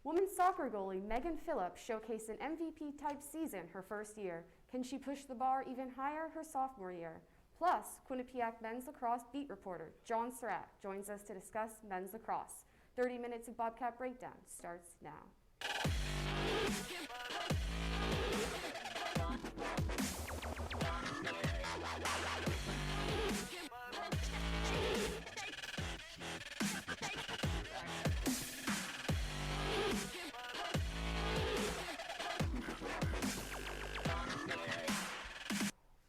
Women's soccer goalie Megan Phillips showcased an MVP-type season her first year. Can she push the bar even higher her sophomore year? Plus, Quinnipiac men's lacrosse beat reporter John Surratt joins us to discuss men's lacrosse. 30 minutes of Bobcat Breakdown starts now.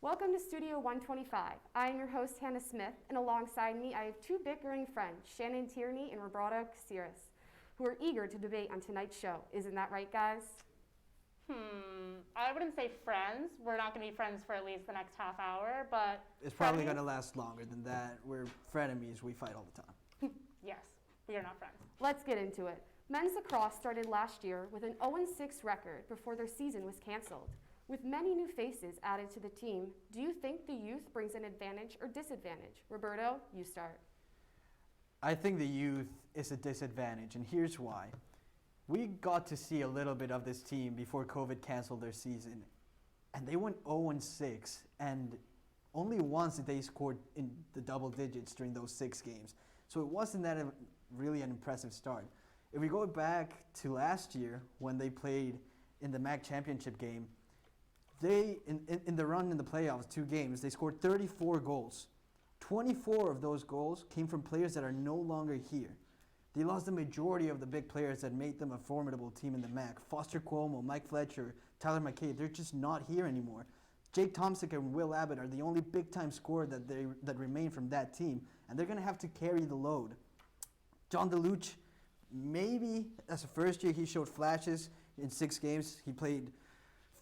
Welcome to Studio 125. I am your host, Hannah Smith, and alongside me I have two bickering friends, Shannen Tierney and Roberto Casillas, who are eager to debate on tonight's show. Isn't that right, guys? I wouldn't say friends. We're not going to be friends for at least the next half hour, but... It's probably going to last longer than that. We're frenemies. We fight all the time. Yes, we are not friends. Let's get into it. Men's lacrosse started last year with an 0-6 record before their season was canceled. With many new faces added to the team, do you think the youth brings an advantage or disadvantage? Roberto, you start. I think the youth is a disadvantage, and here's why. We got to see a little bit of this team before COVID canceled their season, and they went 0-6, and only once did they score in the double digits during those 6 games. So it wasn't that really an impressive start. If we go back to last year when they played in the MAC championship game, they, in the run in the playoffs, 2 games, they scored 34 goals. 24 of those goals came from players that are no longer here. They lost the majority of the big players that made them a formidable team in the MAC. Foster Cuomo, Mike Fletcher, Tyler McKay, they're just not here anymore. Jake Tomsick and Will Abbott are the only big-time scorer that remain from that team, and they're going to have to carry the load. John DeLuce, maybe as a first year, he showed flashes in 6 games. He played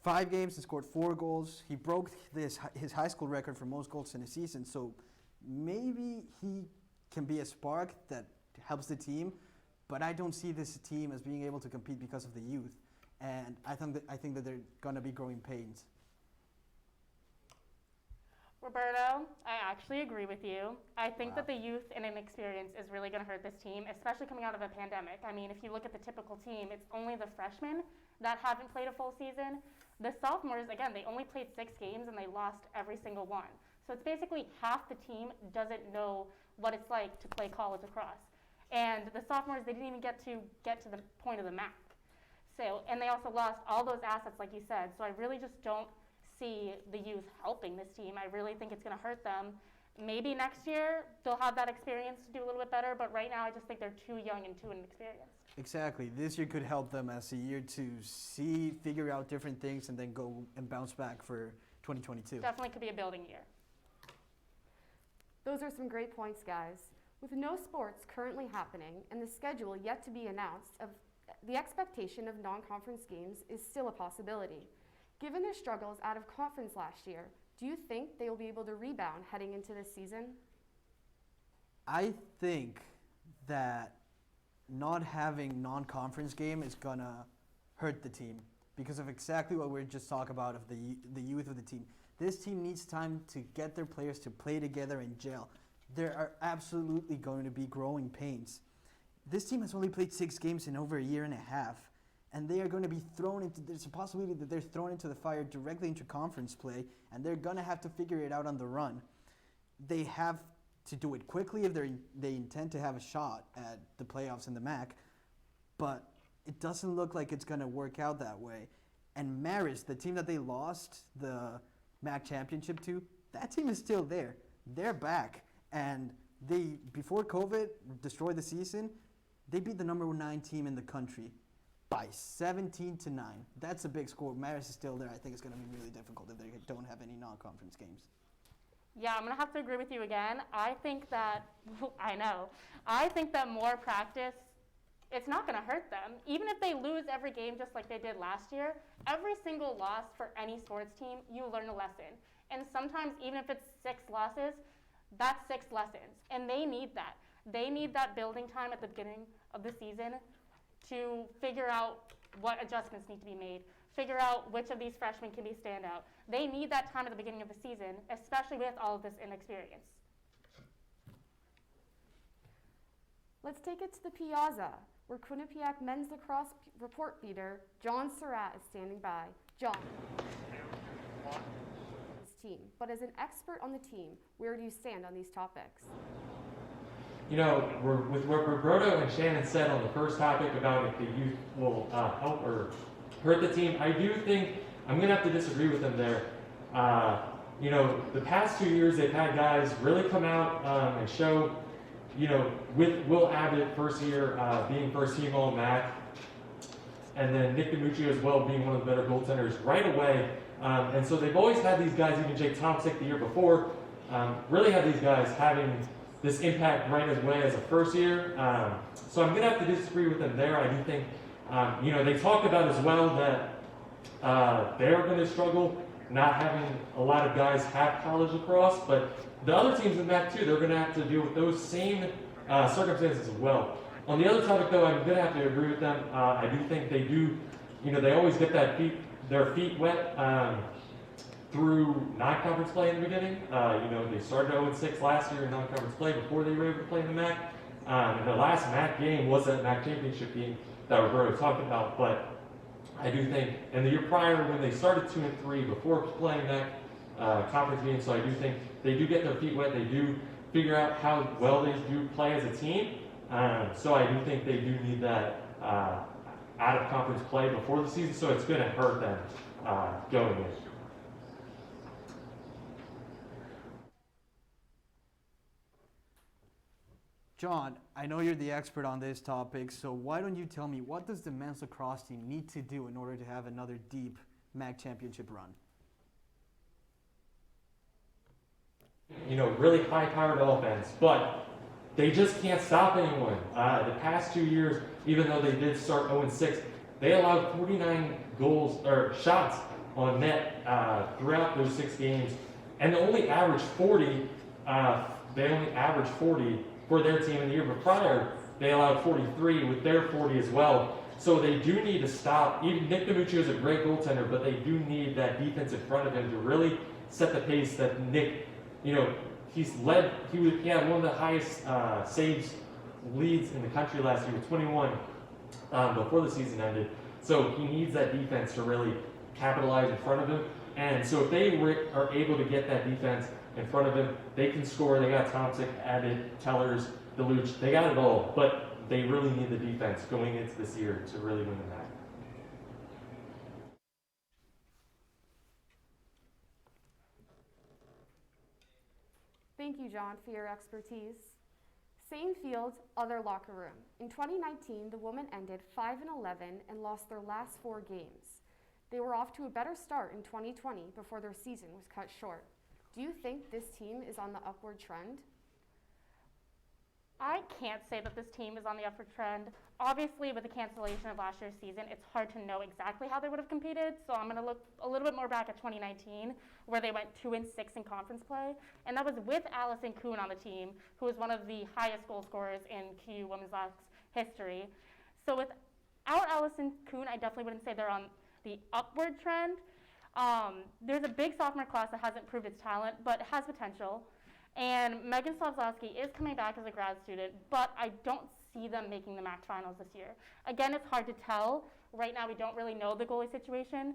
5 games and scored 4 goals. He broke his high school record for most goals in a season, so maybe he can be a spark that helps the team, but I don't see this team as being able to compete because of the youth, and I think that they're going to be growing pains. Roberto, I actually agree with you. I think that the youth and inexperience is really going to hurt this team, especially coming out of a pandemic. I mean, if you look at the typical team, it's only the freshmen that haven't played a full season. The sophomores, again, they only played 6 games and they lost every single one. So it's basically half the team doesn't know what it's like to play college lacrosse. And the sophomores, they didn't even get to the point of the MAC. So, and they also lost all those assets, like you said. So I really just don't see the youth helping this team. I really think it's going to hurt them. Maybe next year they'll have that experience to do a little bit better, but right now I just think they're too young and too inexperienced. Exactly. This year could help them as a year to figure out different things and then go and bounce back for 2022. Definitely could be a building year. Those are some great points, guys. With no sports currently happening and the schedule yet to be announced, the expectation of non-conference games is still a possibility. Given their struggles out of conference last year, do you think they will be able to rebound heading into this season? I think that not having non-conference game is going to hurt the team because of exactly what we just talked about of the youth of the team. This team needs time to get their players to play together and gel. There are absolutely going to be growing pains. This team has only played 6 games in over a year and a half, and they are going to be there's a possibility that they're thrown into the fire directly into conference play, and they're going to have to figure it out on the run. They have to do it quickly if they intend to have a shot at the playoffs in the MAC, but it doesn't look like it's going to work out that way. And Marist, the team that they lost the MAC championship to, that team is still there. They're back, and they, before COVID destroyed the season, they beat the number 9 team in the country by 17-9. That's a big score. Marist is still there. I think it's going to be really difficult if they don't have any non-conference games. Yeah, I'm going to have to agree with you again. I think that more practice, it's not going to hurt them. Even if they lose every game just like they did last year, every single loss for any sports team, you learn a lesson. And sometimes even if it's 6 losses, that's 6 lessons. And they need that. They need that building time at the beginning of the season to figure out what adjustments need to be made, figure out which of these freshmen can be standout. They need that time at the beginning of the season, especially with all of this inexperience. Let's take it to the Piazza. where Quinnipiac men's lacrosse report beater John Surratt is standing by. John. Team, but as an expert on the team, where do you stand on these topics? You know, with what Roberto and Shannen said on the first topic about if the youth will help or hurt the team, I do think I'm going to have to disagree with them there. You know, the past 2 years they've had guys really come out and show, you know, with Will Abbott first year being first team All-MAC, and then Nick DiMuccio as well being one of the better goaltenders right away. And so they've always had these guys, even Jake Tomczyk the year before, really had these guys having this impact right away as a first year. So I'm going to have to disagree with them there. I do think, you know, they talked about as well that they're going to struggle not having a lot of guys have college lacrosse, but the other teams in that too, they're going to have to deal with those same circumstances as well. On the other topic though, I'm going to have to agree with them. I do think they do, you know, they always get their feet wet through non-conference play in the beginning. You know, they started 0-6 last year in non-conference play before they were able to play in the MAC. And the last MAC game was that MAC championship game that Roberto talked about. But I do think, and the year prior when they started 2-3 before playing that conference game, so I do think they do get their feet wet. They do figure out how well they do play as a team. So I do think they do need that out of conference play before the season, so it's going to hurt them going in. John, I know you're the expert on this topic, so why don't you tell me, what does the men's lacrosse team need to do in order to have another deep MAC championship run? You know, really high-powered offense, but they just can't stop anyone. The past 2 years, even though they did start 0-6, they allowed 49 goals or shots on net throughout those 6 games, and they only averaged 40. For their team in the year prior. They allowed 43 with their 40 as well. So they do need to stop. Even Nick DiMuccio is a great goaltender, but they do need that defense in front of him to really set the pace that Nick, you know, he had one of the highest saves leads in the country last year with 21 before the season ended. So he needs that defense to really capitalize in front of him. And so if they are able to get that defense in front of him, they can score. They got Tomczyk, Abbott, Tellers, DeLuch. They got it all, but they really need the defense going into this year to really win the MAC. Thank you, John, for your expertise. Same field, other locker room. In 2019, the women ended 5-11 and lost their last 4 games. They were off to a better start in 2020 before their season was cut short. Do you think this team is on the upward trend? I can't say that this team is on the upward trend. Obviously, with the cancellation of last year's season, it's hard to know exactly how they would have competed. So I'm going to look a little bit more back at 2019, where they went 2-6 in conference play. And that was with Allison Kuhn on the team, who was one of the highest goal scorers in KU women's lacrosse history. So without Allison Kuhn, I definitely wouldn't say they're on the upward trend. There's a big sophomore class that hasn't proved its talent, but has potential. And Megan Slavzowski is coming back as a grad student, but I don't see them making the MAC finals this year. Again, it's hard to tell. Right now, we don't really know the goalie situation.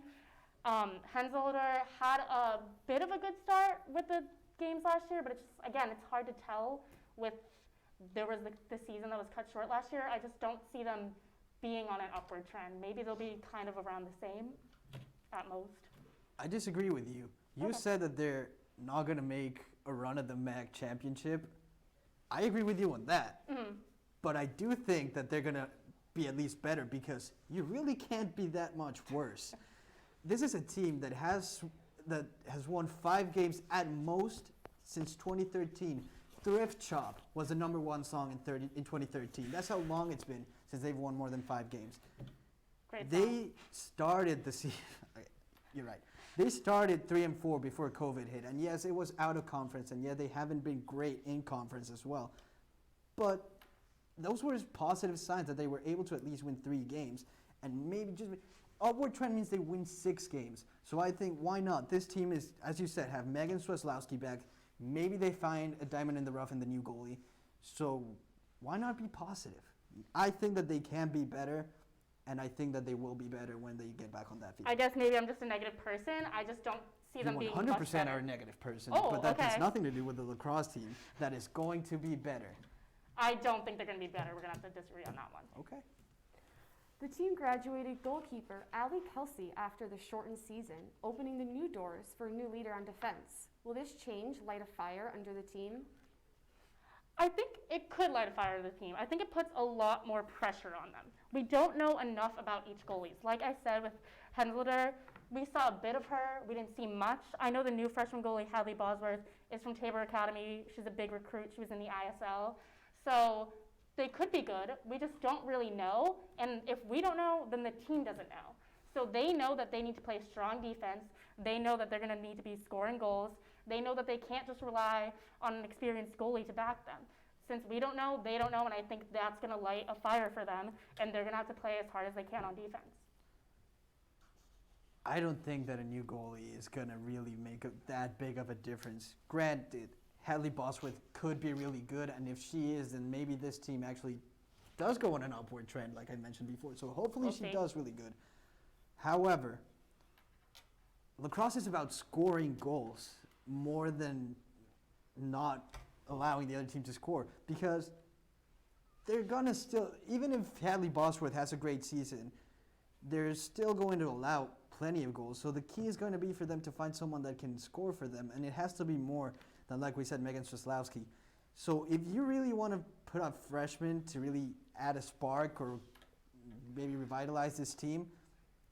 Henselder had a bit of a good start with the games last year, but it's hard to tell there was the season that was cut short last year. I just don't see them being on an upward trend. Maybe they'll be kind of around the same at most. I disagree with you. You said that they're not going to make a run at the MAC championship. I agree with you on that. Mm-hmm. But I do think that they're going to be at least better, because you really can't be that much worse. This is a team that has won 5 games at most since 2013. Thrift Chop was the #1 song in 2013. That's how long it's been since they've won more than 5 games. Great song. They started the season. You're right. They started 3-4 before COVID hit, and yes, it was out of conference, and yeah, they haven't been great in conference as well. But those were positive signs that they were able to at least win 3 games, and maybe just upward trend means they win 6 games. So I think, why not? This team is, as you said, have Megan Swaslowski back. Maybe they find a diamond in the rough in the new goalie. So why not be positive? I think that they can be better, and I think that they will be better when they get back on that field. I guess maybe I'm just a negative person. I just don't see them You being 100% much better. are a negative person, Oh, but that has okay. nothing to do with the lacrosse team that is going to be better. I don't think they're going to be better. We're going to have to disagree on that one. Okay. The team graduated goalkeeper Allie Kelsey after the shortened season, opening the new doors for a new leader on defense. Will this change light a fire under the team? I think it could light a fire to the team. I think it puts a lot more pressure on them. We don't know enough about each goalie. Like I said with Henselder, we saw a bit of her. We didn't see much. I know the new freshman goalie, Hadley Bosworth, is from Tabor Academy. She's a big recruit. She was in the ISL. So they could be good. We just don't really know. And if we don't know, then the team doesn't know. So they know that they need to play strong defense. They know that they're going to need to be scoring goals. They know that they can't just rely on an experienced goalie to back them. Since we don't know, they don't know, and I think that's going to light a fire for them, and they're going to have to play as hard as they can on defense. I don't think that a new goalie is going to really make that big of a difference. Granted, Hadley Bosworth could be really good, and if she is, then maybe this team actually does go on an upward trend, like I mentioned before. So hopefully We'll she see. does really good. However, lacrosse is about scoring goals more than not allowing the other team to score, because they're going to still, even if Hadley Bosworth has a great season, they're still going to allow plenty of goals. So the key is going to be for them to find someone that can score for them, and it has to be more than, like we said, Megan Strzeslowski. So if you really want to put up freshmen to really add a spark or maybe revitalize this team,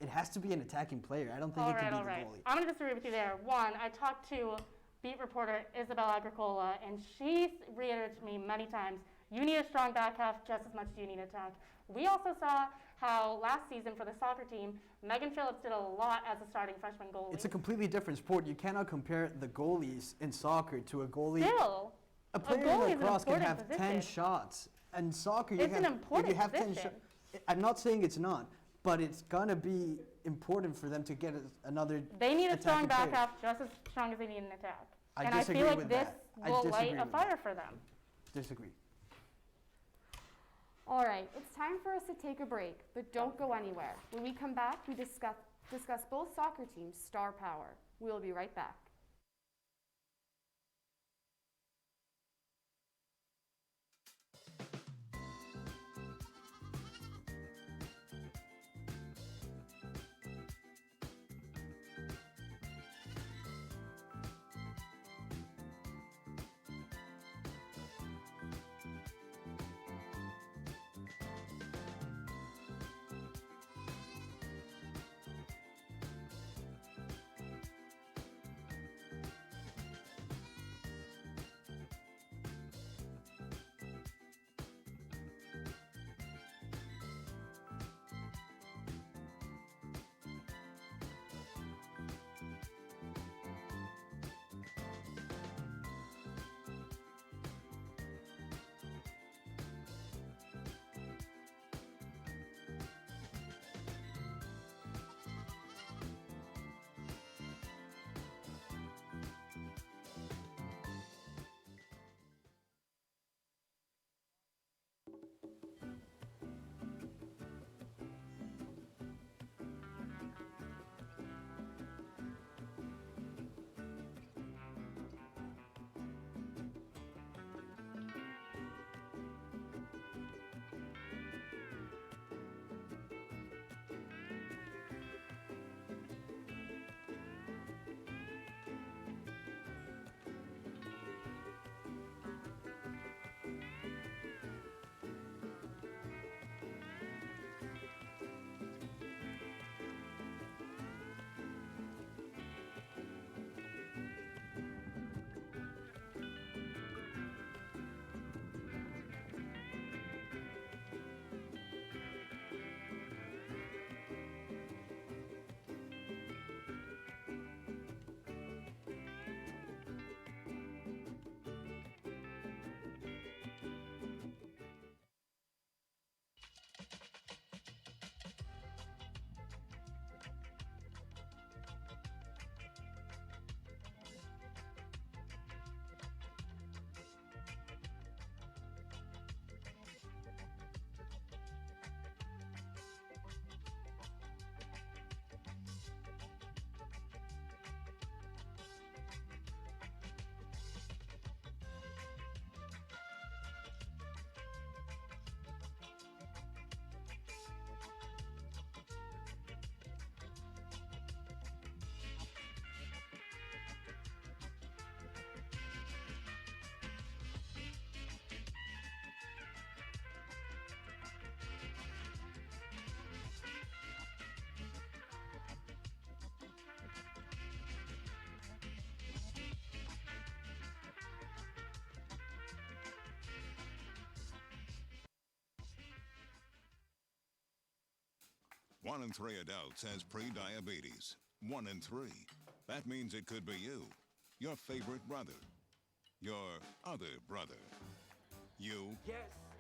it has to be an attacking player. I don't think it can be the goalie. I'm going to disagree with you there. One, I talked to beat reporter Isabel Agricola, and she reiterated to me many times, you need a strong back half just as much as you need attack. We also saw how last season for the soccer team, Megan Phillips did a lot as a starting freshman goalie. It's a completely different sport. You cannot compare the goalies in soccer to a goalie. Still, A player goalie in is an lacrosse can important have 10 position. shots. And soccer, you It's an have, important if you have 10 position. shots. I'm not saying it's not, but it's going to be important for them to get another they need a attacking strong back player. half just as strong as they need an attack. I and I disagree feel like with this that. I will disagree light a with fire that. for them. Disagree. All right, it's time for us to take a break, but don't go anywhere. When we come back, we discuss both soccer teams' star power. We'll be right back. 1 in 3 adults has pre-diabetes. 1 in 3. That means it could be you, your favorite brother, your other brother, you,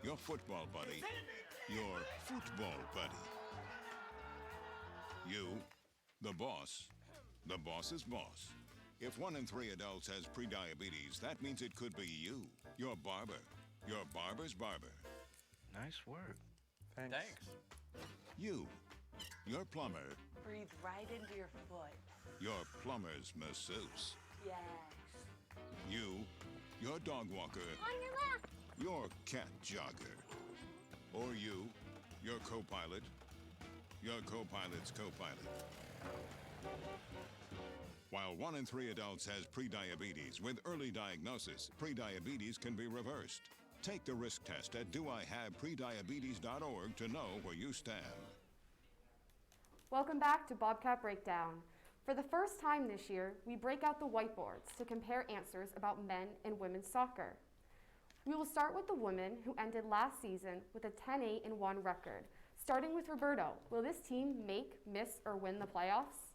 your football buddy, your football buddy, you, the boss's boss. If 1 in 3 adults has pre-diabetes, that means it could be you, your barber, your barber's barber. Nice work. Thanks. You, your plumber, Breathe right into your foot. your plumber's masseuse. Yes. You, your dog walker, On your left. your cat jogger. Or you, your co-pilot, your co-pilot's co-pilot. While 1 in 3 adults has prediabetes, with early diagnosis, prediabetes can be reversed. Take the risk test at doihaveprediabetes.org to know where you stand. Welcome back to Bobcat Breakdown. For the first time this year, we break out the whiteboards to compare answers about men and women's soccer. We will start with the women who ended last season with a 10-8-1 record. Starting with Roberto, will this team make, miss, or win the playoffs?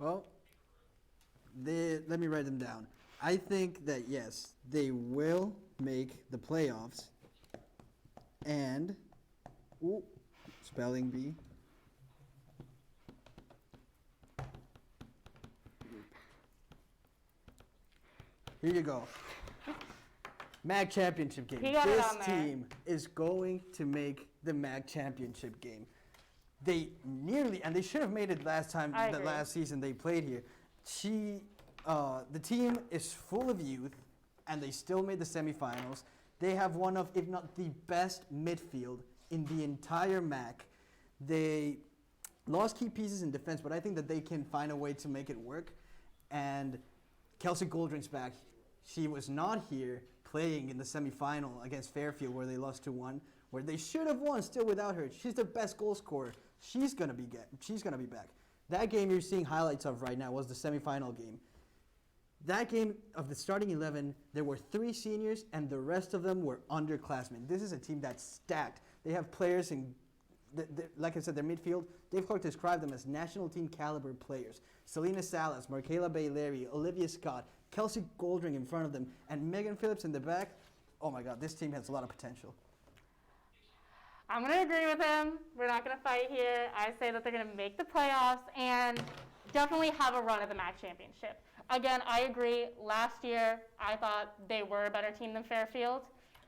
Well, let me write them down. I think that, yes, they will make the playoffs. And, spelling bee. Here you go. MAC championship game. He got it This on there. team is going to make the MAC championship game. They nearly, and they should have made it last season they played here. The team is full of youth, and they still made the semifinals. They have one of, if not the best midfield in the entire MAC. They lost key pieces in defense, but I think that they can find a way to make it work. And Kelsey Goldring's back. She was not here playing in the semifinal against Fairfield, where they lost 2-1, where they should have won still without her. She's their best goal scorer. She's gonna be back. That game you're seeing highlights of right now was the semifinal game. That game of the starting 11, there were 3 seniors, and the rest of them were underclassmen. This is a team that's stacked. They have players in, like I said, their midfield. Dave Clark described them as national team caliber players. Selena Salas, Markela Bailey, Olivia Scott, Kelsey Goldring in front of them, and Megan Phillips in the back. Oh my God, this team has a lot of potential. I'm going to agree with him. We're not going to fight here. I say that they're going to make the playoffs and definitely have a run at the MAC championship. Again, I agree. Last year, I thought they were a better team than Fairfield.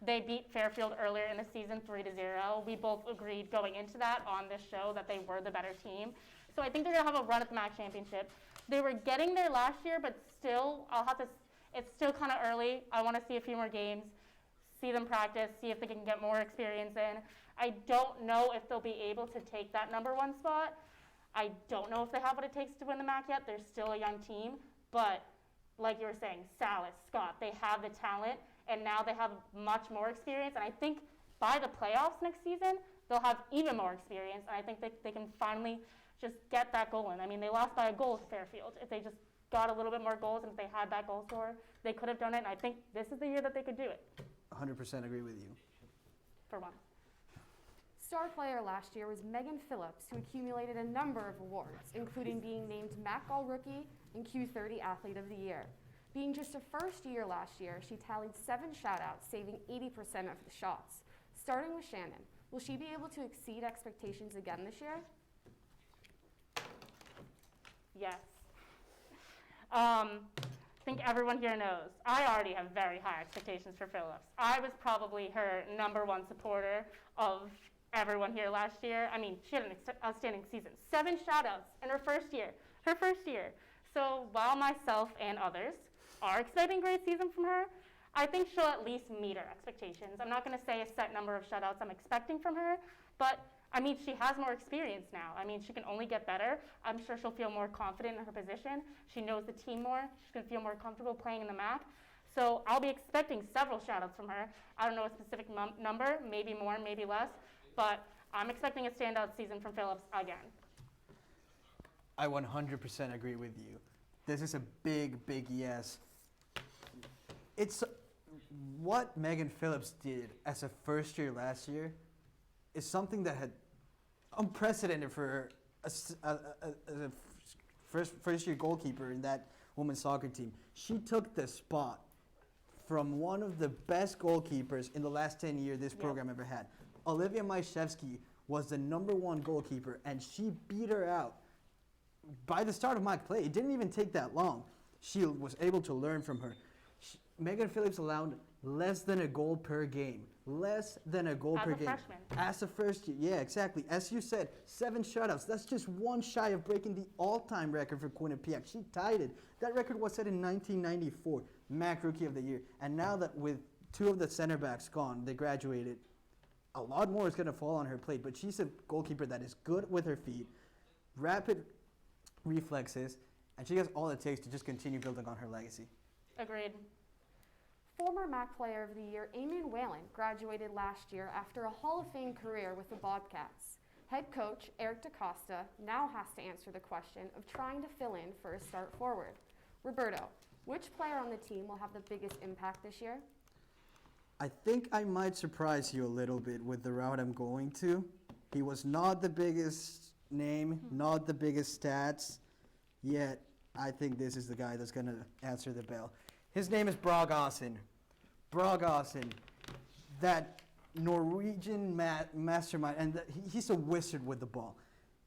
They beat Fairfield earlier in the season 3-0. We both agreed going into that on this show that they were the better team. So I think they're going to have a run at the MAC championship. They were getting there last year, but still, it's still kind of early. I want to see a few more games, see them practice, see if they can get more experience in. I don't know if they'll be able to take that #1 spot. I don't know if they have what it takes to win the MAC yet. They're still a young team, but like you were saying, Salas, Scott, they have the talent, and now they have much more experience. And I think by the playoffs next season, they'll have even more experience, and I think they can finally just get that goal in. I mean, they lost by a goal to Fairfield. If they just got a little bit more goals, and if they had that goal scorer, they could have done it, and I think this is the year that they could do it. 100% agree with you. For one. Star player last year was Megan Phillips, who accumulated a number of awards, including being named MAC All-Rookie and Q30 Athlete of the Year. Being just her first year last year, she tallied 7 shutouts, saving 80% of the shots. Starting with Shannen, will she be able to exceed expectations again this year? Yes. I think everyone here knows. I already have very high expectations for Phillips. I was probably her #1 supporter of everyone here last year. I mean, she had an outstanding season. 7 shoutouts in her first year. So while myself and others are expecting a great season from her, I think she'll at least meet her expectations. I'm not going to say a set number of shutouts I'm expecting from her, but I mean, she has more experience now. I mean, she can only get better. I'm sure she'll feel more confident in her position. She knows the team more. She's going to feel more comfortable playing in the MAC. So I'll be expecting several shoutouts from her. I don't know a specific number, maybe more, maybe less, but I'm expecting a standout season from Phillips again. I 100% agree with you. This is a big, big yes. It's what Megan Phillips did as a first year last year is something that unprecedented for a first-year goalkeeper in that women's soccer team. She took the spot from one of the best goalkeepers in the last 10 years this program ever had. Olivia Majszewski was the #1 goalkeeper, and she beat her out. By the start of mock play, it didn't even take that long. She was able to learn from her. Megan Phillips allowed less than a goal per game. Less than a goal per game. As a freshman. As a first year, yeah, exactly. As you said, 7 shutouts. That's just one shy of breaking the all-time record for Quinnipiac. She tied it. That record was set in 1994. MAC Rookie of the Year. And now that with 2 of the center backs gone, they graduated, a lot more is going to fall on her plate. But she's a goalkeeper that is good with her feet, rapid reflexes, and she has all it takes to just continue building on her legacy. Agreed. Former MAC Player of the Year Eamon Whalen graduated last year after a Hall of Fame career with the Bobcats. Head coach Eric DaCosta now has to answer the question of trying to fill in for a start forward. Roberto, which player on the team will have the biggest impact this year? I think I might surprise you a little bit with the route I'm going to. He was not the biggest name, not the biggest stats, yet I think this is the guy that's going to answer the bell. His name is Brag Aasen. Brag Aasen, that Norwegian mastermind, and he's a wizard with the ball.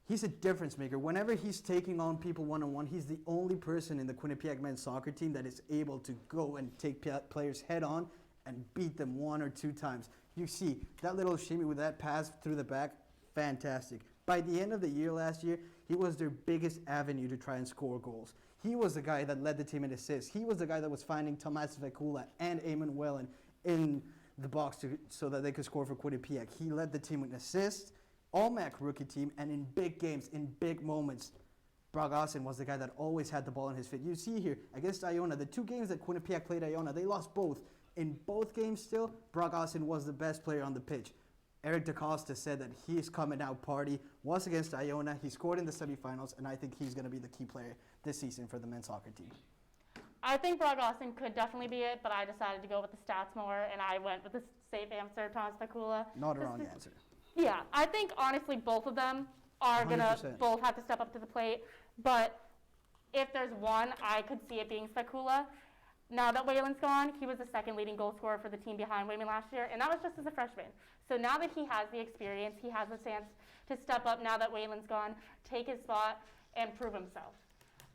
He's a difference maker. Whenever he's taking on people one-on-one, he's the only person in the Quinnipiac men's soccer team that is able to go and take players head on and beat them 1 or 2 times. You see, that little shimmy with that pass through the back, fantastic. By the end of the year last year, he was their biggest avenue to try and score goals. He was the guy that led the team in assists. He was the guy that was finding Tomas Vekula and Eamon Whalen in the box so that they could score for Quinnipiac. He led the team in assists, all-MAC rookie team, and in big games, in big moments. Brag Aasen was the guy that always had the ball in his feet. You see here, against Iona, the 2 games that Quinnipiac played Iona, they lost both. In both games still, Brag Aasen was the best player on the pitch. Eric DaCosta said that he's coming out party, was against Iona, he scored in the semifinals, and I think he's going to be the key player this season for the men's soccer team. I think Brag Aasen could definitely be it, but I decided to go with the stats more, and I went with the safe answer, Tomas Vekula. Not a wrong answer. Yeah, I think honestly both of them are going to 100%. both have to step up to the plate, but if there's one, I could see it being Vekula. Now that Whalen's gone, he was the second leading goal scorer for the team behind Wayman last year, and that was just as a freshman. So now that he has the experience, he has a chance to step up now that Whalen's gone, take his spot, and prove himself.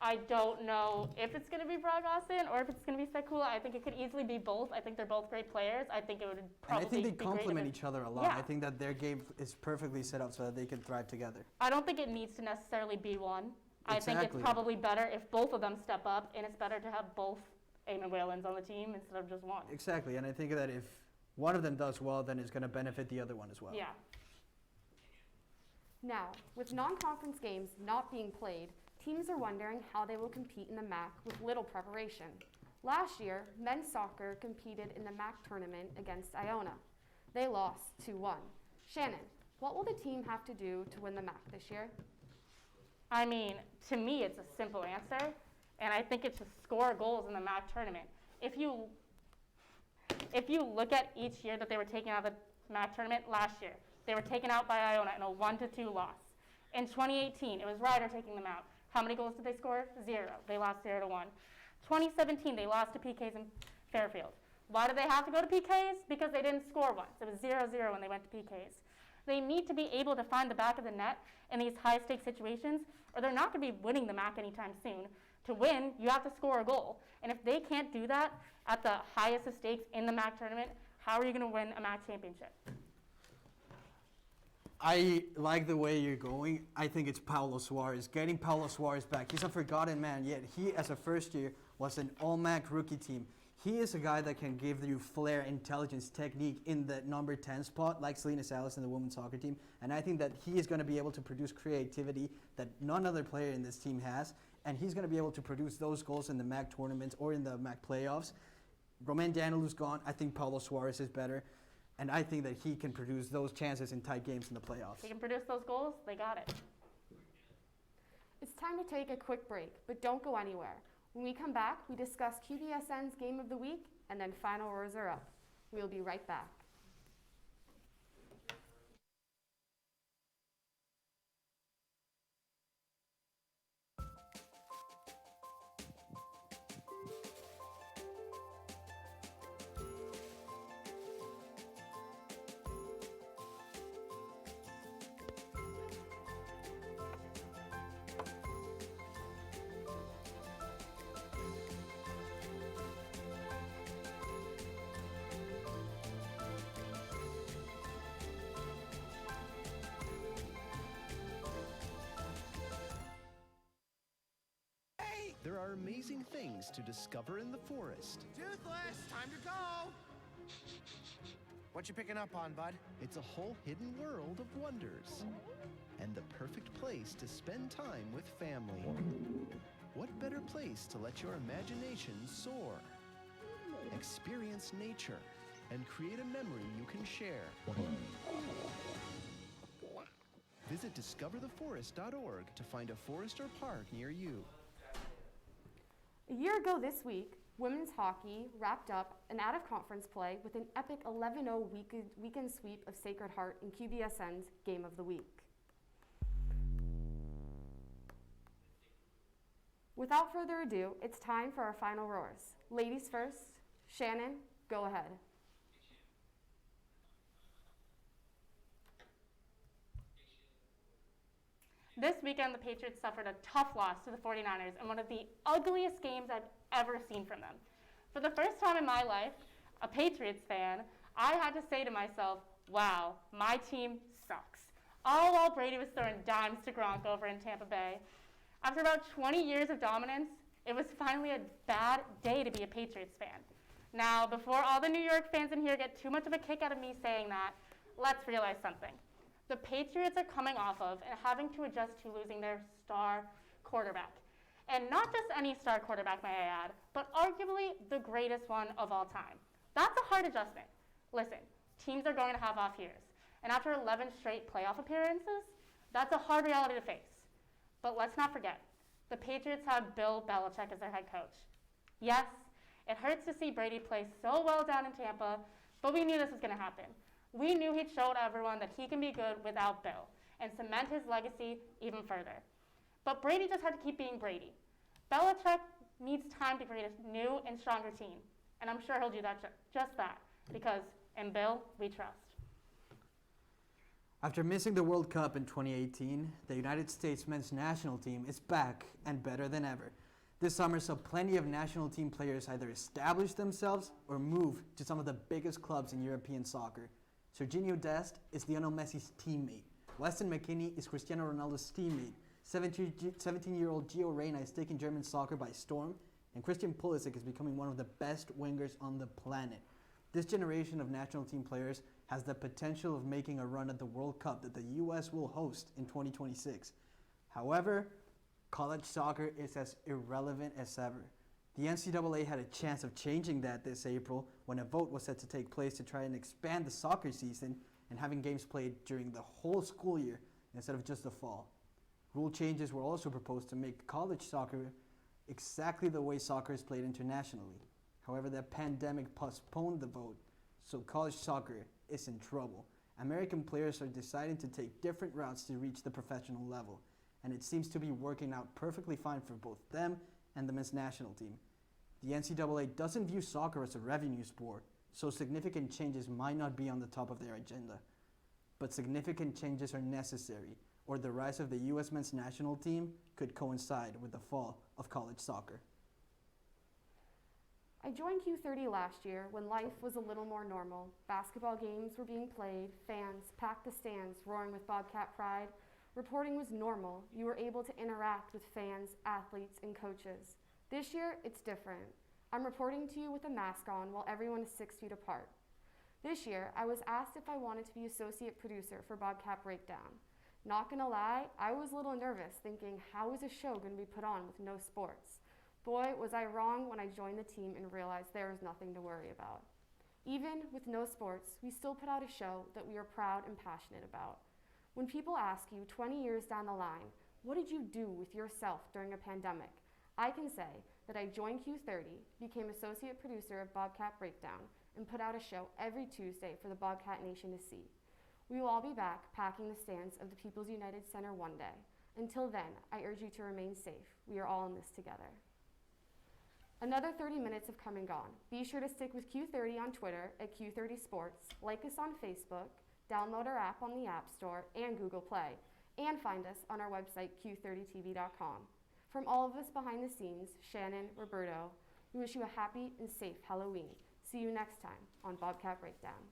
I don't know if it's going to be Brag Aasen or if it's going to be Vekula. I think it could easily be both. I think they're both great players. I think it would probably And I think they be great complement if each other a lot. Yeah. I think that their game is perfectly set up so that they can thrive together. I don't think it needs to necessarily be one. I think Exactly. it's probably better if both of them step up, and it's better to have both Eamon Whalens on the team instead of just one. Exactly, and I think that if one of them does well, then it's going to benefit the other one as well. Yeah. Now, with non-conference games not being played, teams are wondering how they will compete in the MAC with little preparation. Last year, men's soccer competed in the MAC tournament against Iona. They lost 2-1. Shannen, what will the team have to do to win the MAC this year? I mean, to me, it's a simple answer, and I think it's to score goals in the MAC tournament. If you look at each year that they were taken out of the MAC tournament last year, they were taken out by Iona in a 1-2 loss. In 2018, it was Ryder taking them out. How many goals did they score? 0. They lost 0-1. 2017, they lost to PKs in Fairfield. Why did they have to go to PKs? Because they didn't score once. It was 0-0 when they went to PKs. They need to be able to find the back of the net in these high-stakes situations, or they're not going to be winning the MAC anytime soon. To win, you have to score a goal. And if they can't do that at the highest of stakes in the MAC tournament, how are you going to win a MAC championship? I like the way you're going. I think it's Paulo Suarez. Getting Paulo Suarez back. He's a forgotten man, yet he, as a first year, was an all-MAC rookie team. He is a guy that can give you flair, intelligence, technique in the number 10 spot, like Selena Salas in the women's soccer team. And I think that he is going to be able to produce creativity that none other player in this team has. And he's going to be able to produce those goals in the MAC tournaments or in the MAC playoffs. Romain Danelou's gone. I think Paulo Suarez is better. And I think that he can produce those chances in tight games in the playoffs. They can produce those goals, they got it. It's time to take a quick break, but don't go anywhere. When we come back, we discuss QBSN's Game of the Week, and then final words are up. We'll be right back. are amazing things to discover in the forest. Toothless, time to go! What you picking up on, bud? It's a whole hidden world of wonders. And the perfect place to spend time with family. What better place to let your imagination soar? Experience nature and create a memory you can share. Visit discovertheforest.org to find a forest or park near you. A year ago this week, women's hockey wrapped up an out-of-conference play with an epic 11-0 weekend sweep of Sacred Heart in QBSN's Game of the Week. Without further ado, it's time for our final roars. Ladies first, Shannen, go ahead. This weekend, the Patriots suffered a tough loss to the 49ers in one of the ugliest games I've ever seen from them. For the first time in my life, a Patriots fan, I had to say to myself, wow, my team sucks. All while Brady was throwing dimes to Gronk over in Tampa Bay. After about 20 years of dominance, it was finally a bad day to be a Patriots fan. Now, before all the New York fans in here get too much of a kick out of me saying that, let's realize something. The Patriots are coming off of and having to adjust to losing their star quarterback. And not just any star quarterback, may I add, but arguably the greatest one of all time. That's a hard adjustment. Listen, teams are going to have off years. And after 11 straight playoff appearances, that's a hard reality to face. But let's not forget, the Patriots have Bill Belichick as their head coach. Yes, it hurts to see Brady play so well down in Tampa, but we knew this was going to happen. We knew he'd show everyone that he can be good without Bill and cement his legacy even further. But Brady just had to keep being Brady. Belichick needs time to create a new and stronger team, and I'm sure he'll do that just that, because in Bill, we trust. After missing the World Cup in 2018, the United States men's national team is back and better than ever. This summer saw plenty of national team players either establish themselves or move to some of the biggest clubs in European soccer. Serginho Dest is Lionel Messi's teammate. Weston McKennie is Cristiano Ronaldo's teammate. 17-year-old Gio Reyna is taking German soccer by storm, and Christian Pulisic is becoming one of the best wingers on the planet. This generation of national team players has the potential of making a run at the World Cup that the U.S. will host in 2026. However, college soccer is as irrelevant as ever. The NCAA had a chance of changing that this April when a vote was set to take place to try and expand the soccer season and having games played during the whole school year instead of just the fall. Rule changes were also proposed to make college soccer exactly the way soccer is played internationally. However, the pandemic postponed the vote, so college soccer is in trouble. American players are deciding to take different routes to reach the professional level, and it seems to be working out perfectly fine for both them and the men's national team. The NCAA doesn't view soccer as a revenue sport, so significant changes might not be on the top of their agenda. But significant changes are necessary, or the rise of the U.S. men's national team could coincide with the fall of college soccer. I joined Q30 last year when life was a little more normal. Basketball games were being played, fans packed the stands roaring with Bobcat pride. Reporting was normal. You were able to interact with fans, athletes, and coaches. This year, it's different. I'm reporting to you with a mask on while everyone is 6 feet apart. This year, I was asked if I wanted to be associate producer for Bobcat Breakdown. Not gonna lie, I was a little nervous, thinking, how is a show gonna be put on with no sports? Boy, was I wrong when I joined the team and realized there was nothing to worry about. Even with no sports, we still put out a show that we are proud and passionate about. When people ask you 20 years down the line, what did you do with yourself during a pandemic? I can say that I joined Q30, became associate producer of Bobcat Breakdown, and put out a show every Tuesday for the Bobcat Nation to see. We will all be back packing the stands of the People's United Center one day. Until then, I urge you to remain safe. We are all in this together. Another 30 minutes have come and gone. Be sure to stick with Q30 on Twitter at Q30 Sports, like us on Facebook, download our app on the App Store and Google Play, and find us on our website, q30tv.com. From all of us behind the scenes, Shannen, Roberto, we wish you a happy and safe Halloween. See you next time on Bobcat Breakdown.